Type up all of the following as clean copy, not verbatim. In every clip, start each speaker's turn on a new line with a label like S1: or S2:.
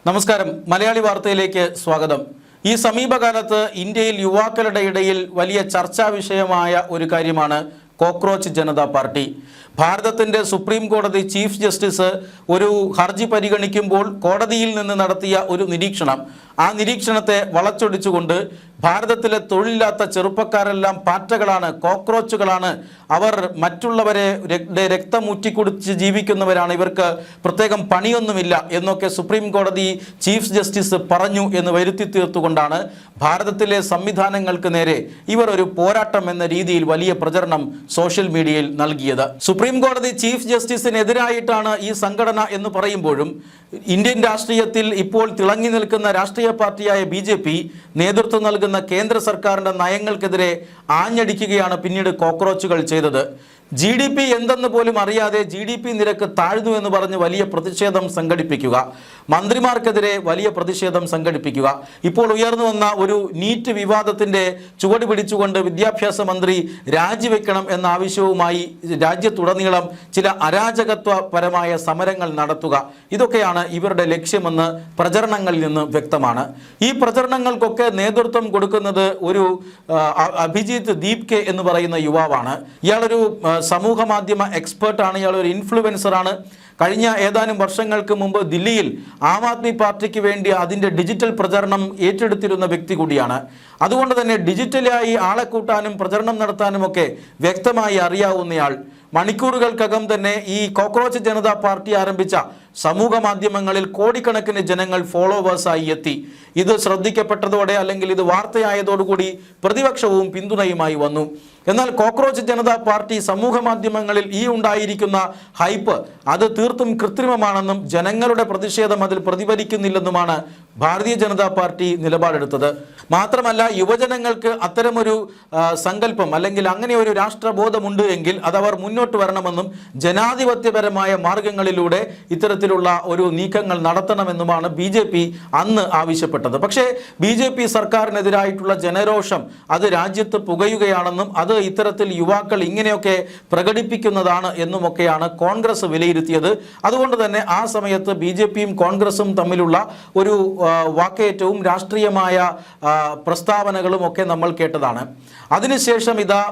S1: നമസ്കാരം. മലയാളി വാർത്തയിലേക്ക് സ്വാഗതം. ഈ സമീപകാലത്ത് ഇന്ത്യയിൽ യുവാക്കളുടെ ഇടയിൽ വലിയ ചർച്ചാ വിഷയമായ ഒരു കാര്യമാണ് കോക്രോച്ച് ജനതാ പാർട്ടി. ഭാരതത്തിൻ്റെ സുപ്രീം കോടതി ചീഫ് ജസ്റ്റിസ് ഒരു ഹർജി പരിഗണിക്കുമ്പോൾ കോടതിയിൽ നിന്ന് നടത്തിയ ഒരു നിരീക്ഷണം, ആ നിരീക്ഷണത്തെ വളച്ചൊടിച്ചുകൊണ്ട് ഭാരതത്തിലെ തൊഴിലില്ലാത്ത ചെറുപ്പക്കാരെല്ലാം പാറ്റകളാണ്, കോക്രോച്ചുകളാണ്, അവർ മറ്റുള്ളവരെ രക്തം ഊറ്റിക്കുടിച്ച് ജീവിക്കുന്നവരാണ്, ഇവർക്ക് പ്രത്യേകം പണിയൊന്നുമില്ല എന്നൊക്കെ സുപ്രീം കോടതി ചീഫ് ജസ്റ്റിസ് പറഞ്ഞു എന്ന് വരുത്തി തീർത്തുകൊണ്ടാണ് ഭാരതത്തിലെ സംവിധാനങ്ങൾക്ക് നേരെ ഇവർ ഒരു പോരാട്ടം എന്ന രീതിയിൽ വലിയ പ്രചരണം സോഷ്യൽ മീഡിയയിൽ നൽകിയത്. സുപ്രീം കോടതി ചീഫ് ജസ്റ്റിസിനെതിരായിട്ടാണ് ഈ സംഘടന എന്ന് പറയുമ്പോഴും ഇന്ത്യൻ രാഷ്ട്രീയത്തിൽ ഇപ്പോൾ തിളങ്ങി നിൽക്കുന്ന രാഷ്ട്രീയ പാർട്ടിയായ BJP നേതൃത്വം നൽകുന്ന കേന്ദ്ര സർക്കാരിൻ്റെ നയങ്ങൾക്കെതിരെ ആഞ്ഞടിക്കുകയാണ് പിന്നീട് കോക്രോച്ചുകൾ ചെയ്തത്. GDP എന്തെന്ന് പോലും അറിയാതെ GDP നിരക്ക് താഴ്ന്നു എന്ന് പറഞ്ഞ് വലിയ പ്രതിഷേധം സംഘടിപ്പിക്കുക, മന്ത്രിമാർക്കെതിരെ വലിയ പ്രതിഷേധം സംഘടിപ്പിക്കുക. ഇപ്പോൾ ഉയർന്നു വന്ന ഒരു നീറ്റ് വിവാദത്തിൻ്റെ ചുവട് പിടിച്ചുകൊണ്ട് വിദ്യാഭ്യാസ മന്ത്രി രാജിവെക്കണം എന്ന ആവശ്യവുമായി രാജ്യത്തുടനീളം ചില അരാജകത്വപരമായ സമരങ്ങൾ നടത്തുക, ഇതൊക്കെയാണ് ഇവരുടെ ലക്ഷ്യമെന്ന് പ്രചരണങ്ങളിൽ നിന്ന് വ്യക്തമാണ്. ഈ പ്രചരണങ്ങൾക്കൊക്കെ നേതൃത്വം കൊടുക്കുന്നത് ഒരു അഭിജിത്ത് ദീപ്കെ എന്ന് പറയുന്ന യുവാവാണ്. ഇയാളൊരു സമൂഹ മാധ്യമ എക്സ്പേർട്ടാണ്, ഇയാളൊരു ഇൻഫ്ലുവൻസറാണ്. കഴിഞ്ഞ ഏതാനും വർഷങ്ങൾക്ക് മുമ്പ് ദില്ലിയിൽ ആം ആദ്മി പാർട്ടിക്ക് വേണ്ടി അതിൻ്റെ ഡിജിറ്റൽ പ്രചരണം ഏറ്റെടുത്തിരുന്ന വ്യക്തി കൂടിയാണ്. അതുകൊണ്ട് തന്നെ ഡിജിറ്റലായി ആളെ കൂട്ടാനും പ്രചരണം നടത്താനുമൊക്കെ വ്യക്തമായി അറിയാവുന്നയാൾ മണിക്കൂറുകൾക്കകം തന്നെ ഈ കോക്രോച്ച് ജനതാ പാർട്ടി ആരംഭിച്ച സമൂഹ മാധ്യമങ്ങളിൽ കോടിക്കണക്കിന് ജനങ്ങൾ ഫോളോവേഴ്സായി എത്തി. ഇത് ശ്രദ്ധിക്കപ്പെട്ടതോടെ അല്ലെങ്കിൽ ഇത് വാർത്തയായതോടുകൂടി പ്രതിപക്ഷവും പിന്തുണയുമായി വന്നു. എന്നാൽ കോക്രോച്ച് ജനതാ പാർട്ടി സമൂഹ മാധ്യമങ്ങളിൽ ഈ ഉണ്ടായിരിക്കുന്ന ഹൈപ്പ് അത് തീർത്തും കൃത്രിമമാണെന്നും ജനങ്ങളുടെ പ്രതിഷേധം അതിൽ പ്രതിഫലിക്കുന്നില്ലെന്നുമാണ് ഭാരതീയ ജനതാ പാർട്ടി നിലപാടെടുത്തത്. മാത്രമല്ല, യുവജനങ്ങൾക്ക് അത്തരമൊരു സങ്കല്പം അല്ലെങ്കിൽ അങ്ങനെ ഒരു രാഷ്ട്രബോധമുണ്ട് എങ്കിൽ അതവർ മുന്നോട്ട് വരണമെന്നും ജനാധിപത്യപരമായ മാർഗങ്ങളിലൂടെ ഇത്തരത്തിലുള്ള ഒരു നീക്കങ്ങൾ നടത്തണമെന്നുമാണ് BJP അന്ന് ആവശ്യപ്പെട്ടത്. പക്ഷേ BJP സർക്കാരിനെതിരായിട്ടുള്ള ജനരോഷം അത് രാജ്യത്ത് പുകയുകയാണെന്നും അത് ഇത്തരത്തിൽ യുവാക്കൾ ഇങ്ങനെയൊക്കെ പ്രകടിപ്പിക്കുന്നതാണ് എന്നുമൊക്കെയാണ് കോൺഗ്രസ് വിലയിരുത്തിയത്. അതുകൊണ്ട് തന്നെ ആ സമയത്ത് BJPയും കോൺഗ്രസും തമ്മിലുള്ള ഒരു വാക്കേറ്റവും രാഷ്ട്രീയമായ പ്രസ്താവനകളും ഒക്കെ നമ്മൾ കേട്ടതാണ്. അതിനുശേഷം ഇതാ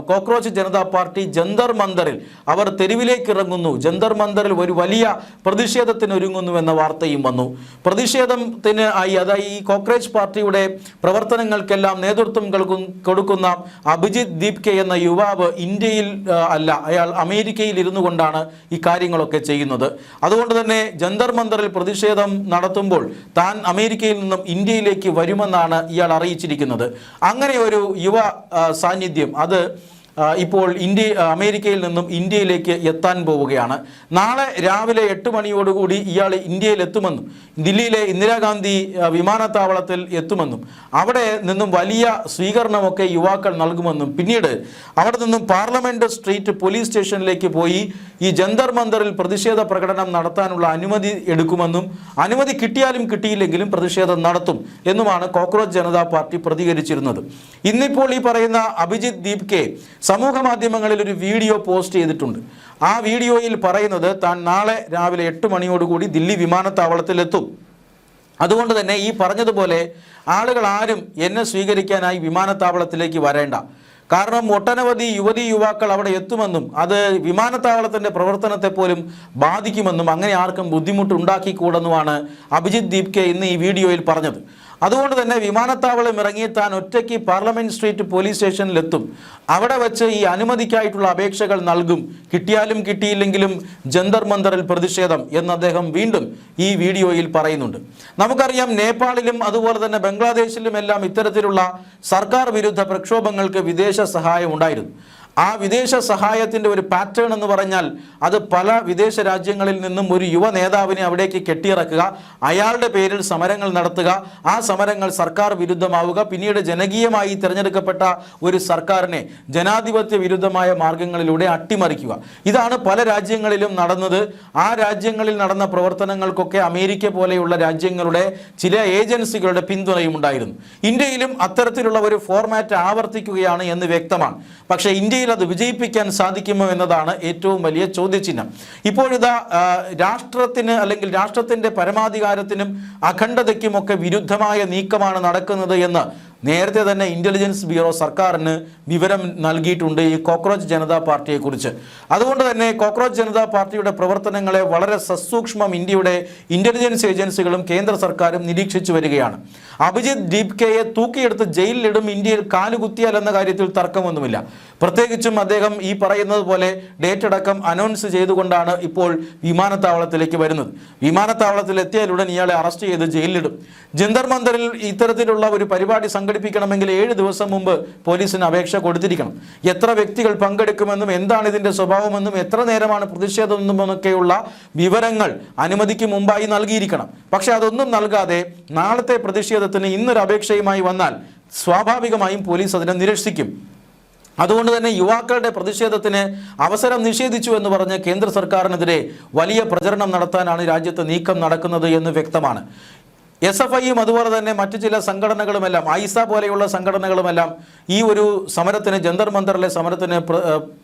S1: കോക്രോച്ച് ജനതാ പാർട്ടി ജന്തർ മന്ദറിൽ അവർ തെരുവിലേക്ക് ഇറങ്ങുന്നു, ജന്തർ മന്ദറിൽ ഒരു വലിയ പ്രതിഷേധത്തിന് ഒരുങ്ങുന്നു എന്ന വാർത്തയും വന്നു. പ്രതിഷേധത്തിന് ആയി അതായത് ഈ കോക്രോച്ച് പാർട്ടിയുടെ പ്രവർത്തനങ്ങൾക്കെല്ലാം നേതൃത്വം കൊടുക്കുന്ന അഭിജിത്ത് ദീപ്കെ എന്ന യുവാവ് ഇന്ത്യയിൽ അല്ല, അയാൾ അമേരിക്കയിൽ ഇരുന്നു കൊണ്ടാണ് ഈ കാര്യങ്ങളൊക്കെ ചെയ്യുന്നത്. അതുകൊണ്ട് തന്നെ ജന്തർ മന്ദറിൽ പ്രതിഷേധം നടത്തുമ്പോൾ താൻ അമേരിക്കയിൽ നിന്നും ഇന്ത്യയിലേക്ക് വരുമെന്നാണ് ഇയാൾ അറിയിച്ചിരിക്കുന്നത്. അങ്ങനെ ഒരു യുവ സാന്നിധ്യം അത് ഇപ്പോൾ അമേരിക്കയിൽ നിന്നും ഇന്ത്യയിലേക്ക് എത്താൻ പോവുകയാണ്. നാളെ രാവിലെ 8 മണിയോടുകൂടി ഇയാൾ ഇന്ത്യയിൽ എത്തുമെന്നും ദില്ലിയിലെ ഇന്ദിരാഗാന്ധി വിമാനത്താവളത്തിൽ എത്തുമെന്നും അവിടെ നിന്നും വലിയ സ്വീകരണമൊക്കെ യുവാക്കൾ നൽകുമെന്നും പിന്നീട് അവിടെ നിന്നും പാർലമെൻറ്റ് സ്ട്രീറ്റ് പോലീസ് സ്റ്റേഷനിലേക്ക് പോയി ഈ ജന്തർ മന്ദറിൽ പ്രതിഷേധ പ്രകടനം നടത്താനുള്ള അനുമതി എടുക്കുമെന്നും അനുമതി കിട്ടിയാലും കിട്ടിയില്ലെങ്കിലും പ്രതിഷേധം നടത്തും എന്നുമാണ് കോക്രോച്ച് ജനതാ പാർട്ടി പ്രതികരിച്ചിരുന്നത്. ഇന്നിപ്പോൾ ഈ പറയുന്ന അഭിജിത്ത് ദീപ്കെ സമൂഹ മാധ്യമങ്ങളിൽ ഒരു വീഡിയോ പോസ്റ്റ് ചെയ്തിട്ടുണ്ട്. ആ വീഡിയോയിൽ പറയുന്നത് താൻ നാളെ രാവിലെ 8 മണിയോടുകൂടി ദില്ലി വിമാനത്താവളത്തിലെത്തും. അതുകൊണ്ട് തന്നെ ഈ പറഞ്ഞതുപോലെ ആളുകൾ ആരും എന്നെ സ്വീകരിക്കാനായി വിമാനത്താവളത്തിലേക്ക് വരേണ്ട, കാരണം ഒട്ടനവധി യുവാക്കൾ അവിടെ എത്തുമെന്നും അത് വിമാനത്താവളത്തിൻ്റെ പ്രവർത്തനത്തെ പോലും ബാധിക്കുമെന്നും അങ്ങനെ ആർക്കും ബുദ്ധിമുട്ടുണ്ടാക്കിക്കൂടെന്നുമാണ് അഭിജിത്ത് ദീപ്കെ ഇന്ന് ഈ വീഡിയോയിൽ പറഞ്ഞത്. അതുകൊണ്ട് തന്നെ വിമാനത്താവളം ഇറങ്ങി താൻ ഒറ്റയ്ക്ക് പാർലമെൻറ്റ് സ്ട്രീറ്റ് പോലീസ് സ്റ്റേഷനിലെത്തും. അവിടെ വെച്ച് ഈ അനുമതിക്കായിട്ടുള്ള അപേക്ഷകൾ നൽകും, കിട്ടിയാലും കിട്ടിയില്ലെങ്കിലും ജന്തർ മന്ദറിൽ പ്രതിഷേധം എന്ന് അദ്ദേഹം വീണ്ടും ഈ വീഡിയോയിൽ പറയുന്നുണ്ട്. നമുക്കറിയാം, നേപ്പാളിലും അതുപോലെ തന്നെ ബംഗ്ലാദേശിലും എല്ലാം ഇത്തരത്തിലുള്ള സർക്കാർ വിരുദ്ധ പ്രക്ഷോഭങ്ങൾക്ക് വിദേശ സഹായം ഉണ്ടായിരുന്നു. ആ വിദേശ സഹായത്തിൻ്റെ ഒരു പാറ്റേൺ എന്ന് പറഞ്ഞാൽ അത് പല വിദേശ രാജ്യങ്ങളിൽ നിന്നും ഒരു യുവ നേതാവിനെ അവിടേക്ക് കെട്ടിയിറക്കുക, അയാളുടെ പേരിൽ സമരങ്ങൾ നടത്തുക, ആ സമരങ്ങൾ സർക്കാർ വിരുദ്ധമാവുക, പിന്നീട് ജനകീയമായി തിരഞ്ഞെടുക്കപ്പെട്ട ഒരു സർക്കാരിനെ ജനാധിപത്യ വിരുദ്ധമായ മാർഗങ്ങളിലൂടെ അട്ടിമറിക്കുക. ഇതാണ് പല രാജ്യങ്ങളിലും നടന്നത്. ആ രാജ്യങ്ങളിൽ നടന്ന പ്രവർത്തനങ്ങൾക്കൊക്കെ അമേരിക്ക പോലെയുള്ള രാജ്യങ്ങളുടെ ചില ഏജൻസികളുടെ പിന്തുണയും ഉണ്ടായിരുന്നു. ഇന്ത്യയിലും അത്തരത്തിലുള്ള ഒരു ഫോർമാറ്റ് ആവർത്തിക്കുകയാണ് എന്ന് വ്യക്തമാണ്. പക്ഷേ ഇന്ത്യയിൽ ഇന്ത്യയിൽ അത് വിജയിപ്പിക്കാൻ സാധിക്കുമോ എന്നതാണ് ഏറ്റവും വലിയ ചോദ്യചിഹ്നം. ഇപ്പോഴിതാ രാഷ്ട്രത്തിന് അല്ലെങ്കിൽ രാഷ്ട്രത്തിൻ്റെ പരമാധികാരത്തിനും അഖണ്ഡതയ്ക്കുമൊക്കെ വിരുദ്ധമായ നീക്കമാണ് നടക്കുന്നത് എന്ന് നേരത്തെ തന്നെ ഇൻ്റലിജൻസ് ബ്യൂറോ സർക്കാരിന് വിവരം നൽകിയിട്ടുണ്ട് ഈ കോക്രോച്ച് ജനതാ പാർട്ടിയെക്കുറിച്ച്. അതുകൊണ്ട് തന്നെ കോക്രോച്ച് ജനതാ പാർട്ടിയുടെ പ്രവർത്തനങ്ങളെ വളരെ സസൂക്ഷ്മം ഇന്ത്യയുടെ ഇൻ്റലിജൻസ് ഏജൻസികളും കേന്ദ്ര സർക്കാരും നിരീക്ഷിച്ചു വരികയാണ്. അഭിജിത്ത് ദീപ്കയെ തൂക്കിയെടുത്ത് ജയിലിലിടും ഇന്ത്യയിൽ കാലുകുത്തിയാൽ എന്ന കാര്യത്തിൽ തർക്കമൊന്നുമില്ല. പ്രത്യേകിച്ചും അദ്ദേഹം ഈ പറയുന്നത് പോലെ ഡേറ്റ് അടക്കം അനൗൺസ് ചെയ്തുകൊണ്ടാണ് ഇപ്പോൾ വിമാനത്താവളത്തിലേക്ക് വരുന്നത്. വിമാനത്താവളത്തിൽ എത്തിയാലുടൻ ഇയാളെ അറസ്റ്റ് ചെയ്ത് ജയിലിലിടും. ജന്തർ മന്ദറിൽ ഇത്തരത്തിലുള്ള ഒരു പരിപാടി സംഘടിപ്പിക്കണമെങ്കിൽ 7 ദിവസം മുമ്പ് പോലീസിന് അപേക്ഷ കൊടുത്തിരിക്കണം. എത്ര വ്യക്തികൾ പങ്കെടുക്കുമെന്നും എന്താണ് ഇതിൻ്റെ സ്വഭാവമെന്നും എത്ര നേരമാണ് പ്രതിഷേധമെന്നുമൊക്കെയുള്ള വിവരങ്ങൾ അനുമതിക്ക് മുമ്പായി നൽകിയിരിക്കണം. പക്ഷെ അതൊന്നും നൽകാതെ നാളത്തെ പ്രതിഷേധത്തിന് ഇന്നൊരു അപേക്ഷയുമായി വന്നാൽ സ്വാഭാവികമായും പോലീസ് അതിനെ നിരസിക്കും. അതുകൊണ്ട് തന്നെ യുവാക്കളുടെ പ്രതിഷേധത്തിന് അവസരം നിഷേധിച്ചു എന്ന് പറഞ്ഞ് കേന്ദ്ര സർക്കാരിനെതിരെ വലിയ പ്രചരണം നടത്താനാണ് രാജ്യത്ത് നീക്കം നടക്കുന്നത് എന്ന് വ്യക്തമാണ്. SFIയും അതുപോലെ തന്നെ മറ്റു ചില സംഘടനകളുമെല്ലാം ഐസ പോലെയുള്ള സംഘടനകളുമെല്ലാം ഈ ഒരു സമരത്തിന് ജന്തർ മന്ദറിലെ സമരത്തിന്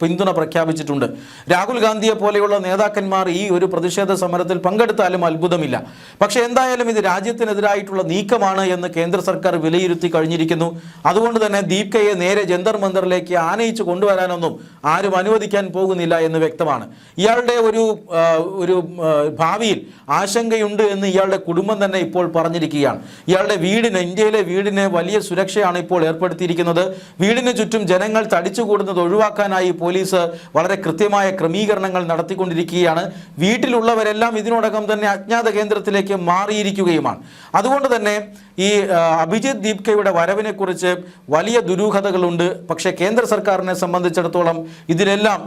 S1: പിന്തുണ പ്രഖ്യാപിച്ചിട്ടുണ്ട്. രാഹുൽ ഗാന്ധിയെ പോലെയുള്ള നേതാക്കന്മാർ ഈ ഒരു പ്രതിഷേധ സമരത്തിൽ പങ്കെടുത്താലും അത്ഭുതമില്ല. പക്ഷേ എന്തായാലും ഇത് രാജ്യത്തിനെതിരായിട്ടുള്ള നീക്കമാണ് എന്ന് കേന്ദ്ര സർക്കാർ വിലയിരുത്തി കഴിഞ്ഞിരിക്കുന്നു. അതുകൊണ്ട് തന്നെ ദീപ്കയെ നേരെ ജന്തർ മന്ദറിലേക്ക് ആനയിച്ച് കൊണ്ടുവരാനൊന്നും ആരും അനുവദിക്കാൻ പോകുന്നില്ല എന്ന് വ്യക്തമാണ്. ഇയാളുടെ ഒരു ഭാവിയിൽ ആശങ്കയുണ്ട് എന്ന് ഇയാളുടെ കുടുംബം തന്നെ ഇപ്പോൾ പറഞ്ഞിരിക്കുകയാണ്. ഇയാളുടെ ഇന്ത്യയിലെ വീടിന് വലിയ സുരക്ഷയാണ് ഇപ്പോൾ ഏർപ്പെടുത്തിയിരിക്കുന്നത്. വീടിന് ചുറ്റും ജനങ്ങൾ തടിച്ചുകൂടുന്നത് ഒഴിവാക്കാനായി പോലീസ് വളരെ കൃത്യമായ ക്രമീകരണങ്ങൾ നടത്തിക്കൊണ്ടിരിക്കുകയാണ്. വീട്ടിലുള്ളവരെല്ലാം ഇതിനോടകം തന്നെ അജ്ഞാത കേന്ദ്രത്തിലേക്ക് മാറിയിരിക്കുകയുമാണ്. അതുകൊണ്ട് തന്നെ ഈ അഭിജിത്ത് ദീപ്കയുടെ വരവിനെക്കുറിച്ച് വലിയ ദുരൂഹതകളുണ്ട്. പക്ഷേ കേന്ദ്ര സർക്കാരിനെ സംബന്ധിച്ചിടത്തോളം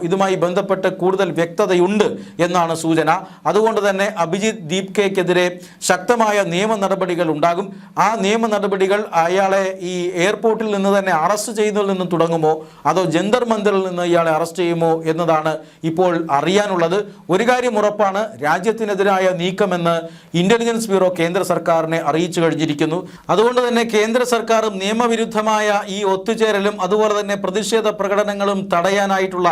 S1: ഇതുമായി ബന്ധപ്പെട്ട് കൂടുതൽ വ്യക്തതയുണ്ട് എന്നാണ് സൂചന. അതുകൊണ്ട് തന്നെ അഭിജിത്ത് ദീപ്കയ്ക്കെതിരെ ശക്തമായ നിയമ നടപടികൾ ഉണ്ടാകും. ആ നിയമ നടപടികൾ അയാളെ ഈ എയർപോർട്ടിൽ നിന്ന് തന്നെ അറസ്റ്റ് ചെയ്യുന്നതിൽ നിന്നും തുടങ്ങുമോ അതോ ജന്തർ മന്ദറിൽ നിന്ന് ഇയാളെ അറസ്റ്റ് ചെയ്യുമോ എന്നതാണ് ഇപ്പോൾ അറിയാനുള്ളത്. ഒരു കാര്യം ഉറപ്പാണ്, രാജ്യത്തിനെതിരായ നീക്കമെന്ന് ഇന്റലിജൻസ് ബ്യൂറോ കേന്ദ്ര സർക്കാരിനെ അറിയിച്ചു കഴിഞ്ഞിരിക്കുന്നു. അതുകൊണ്ട് തന്നെ കേന്ദ്ര സർക്കാരും നിയമവിരുദ്ധമായ ഈ ഒത്തുചേരലും അതുപോലെ തന്നെ പ്രതിഷേധ പ്രകടനങ്ങളും തടയാനായിട്ടുള്ള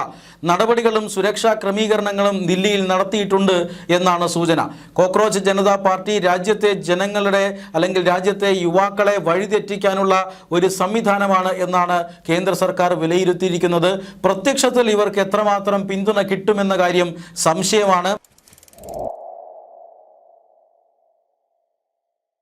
S1: നടപടികളും സുരക്ഷാ ക്രമീകരണങ്ങളും ദില്ലിയിൽ നടത്തിയിട്ടുണ്ട് എന്നാണ് സൂചന. കോക്രോച്ച് ജനതാ പാർട്ടി രാജ്യത്തെ ജനങ്ങളുടെ അല്ലെങ്കിൽ രാജ്യത്തെ യുവാക്കളെ വഴിതെറ്റിക്കാനുള്ള ഒരു സംവിധാനമാണ് എന്നാണ് കേന്ദ്ര സർക്കാർ വിലയിരുത്തിയിരിക്കുന്നത്. പ്രത്യക്ഷത്തിൽ ഇവർക്ക് എത്രമാത്രം പിന്തുണ കിട്ടുമെന്ന കാര്യം സംശയമാണ്.